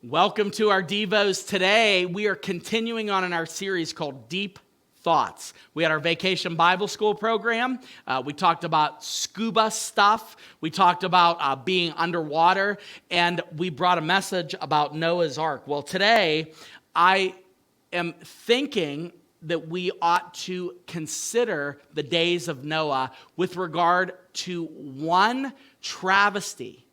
Welcome to our Devos. Today, we are continuing on in our series called Deep Thoughts. We had our Vacation Bible School program. We talked about scuba stuff. We talked about being underwater, and we brought a message about Noah's Ark. Well, today, I am thinking that we ought to consider the days of Noah with regard to one travesty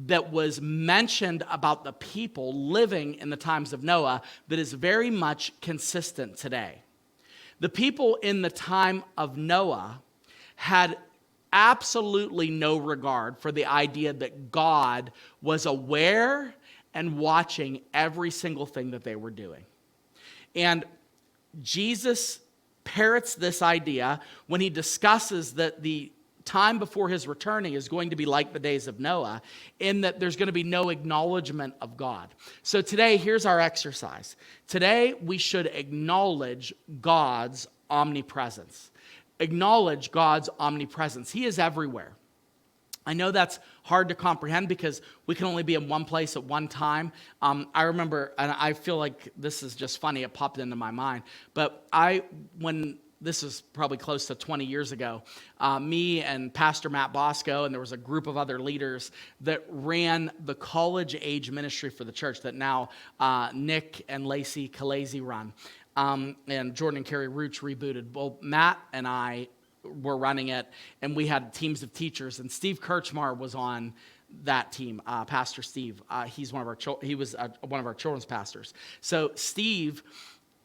that was mentioned about the people living in the times of Noah that is very much consistent today. The people in the time of Noah had absolutely no regard for the idea that God was aware and watching every single thing that they were doing. And Jesus parrots this idea when he discusses that the time before his returning is going to be like the days of Noah, in that there's going to be no acknowledgement of God. So today, here's our exercise. Today, we should acknowledge God's omnipresence. Acknowledge God's omnipresence. He is everywhere. I know that's hard to comprehend because we can only be in one place at one time. I remember, and I feel like this is just funny, it popped into my mind, but when this is probably close to 20 years ago, me and Pastor Matt Bosco, and there was a group of other leaders that ran the college-age ministry for the church that now Nick and Lacey Kalezi run, and Jordan and Carrie Rooch rebooted. Well, Matt and I were running it, and we had teams of teachers, and Steve Kirchmar was on that team, Pastor Steve. He was one of our children's pastors. So Steve,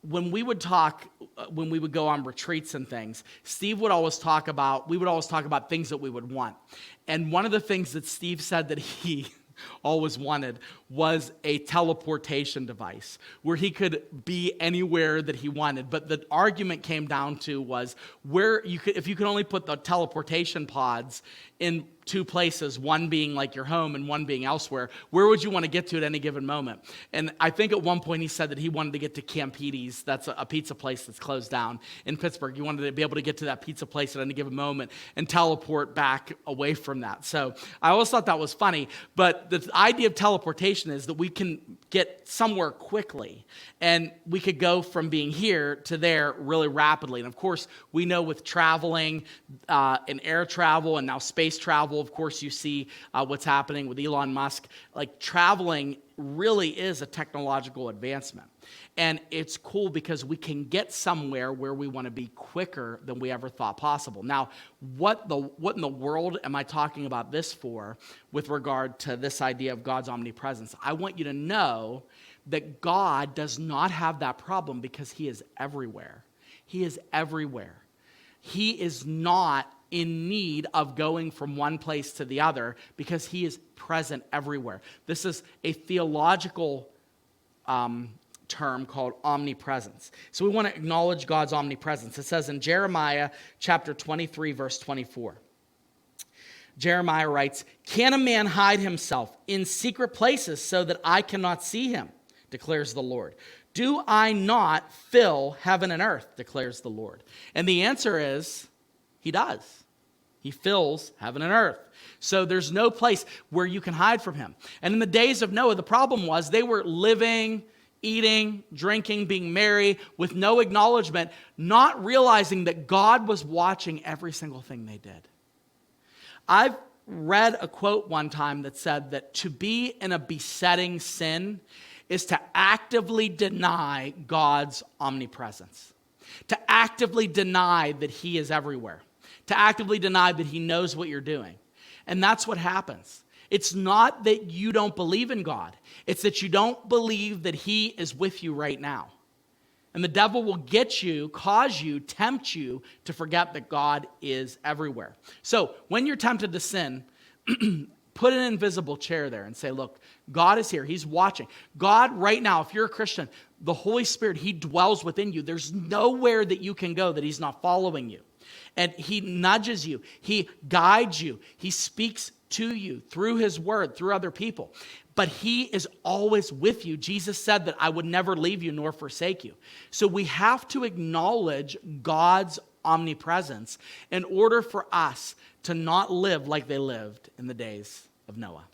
when we would go on retreats and things, we would always talk about things that we would want. And one of the things that Steve said that he always wanted was a teleportation device where he could be anywhere that he wanted. But the argument came down to was if you could only put the teleportation pods in two places, one being like your home and one being elsewhere, where would you want to get to at any given moment? And I think at one point he said that he wanted to get to Campiti's. That's a pizza place that's closed down in Pittsburgh. He wanted to be able to get to that pizza place at any given moment and teleport back away from that. So I always thought that was funny. But the idea of teleportation is that we can get somewhere quickly, and we could go from being here to there really rapidly. And of course, we know with traveling and air travel and now space travel, of course, you see what's happening with Elon Musk. Like, traveling really is a technological advancement. And it's cool because we can get somewhere where we want to be quicker than we ever thought possible. Now, what in the world am I talking about this for with regard to this idea of God's omnipresence? I want you to know that God does not have that problem because he is everywhere. He is everywhere. He is not in need of going from one place to the other because he is present everywhere. This is a theological term called omnipresence. So we want to acknowledge God's omnipresence. It says in Jeremiah chapter 23, verse 24. Jeremiah writes, "Can a man hide himself in secret places so that I cannot see him, declares the Lord. Do I not fill heaven and earth, declares the Lord?" And the answer is, he does. He fills heaven and earth. So there's no place where you can hide from him. And in the days of Noah, the problem was they were living, eating, drinking, being merry with no acknowledgement, not realizing that God was watching every single thing they did. I've read a quote one time that said that to be in a besetting sin is to actively deny God's omnipresence, to actively deny that he is everywhere, to actively deny that he knows what you're doing. And that's what happens. It's not that you don't believe in God. It's that you don't believe that he is with you right now. And the devil will get you, cause you, tempt you to forget that God is everywhere. So when you're tempted to sin, put an invisible chair there and say, look, God is here. He's watching. God right now, if you're a Christian, the Holy Spirit, he dwells within you. There's nowhere that you can go that he's not following you. And he nudges you. He guides you. He speaks to you through his word, through other people. But he is always with you. Jesus said that I would never leave you nor forsake you. So we have to acknowledge God's omnipresence in order for us to not live like they lived in the days of Noah.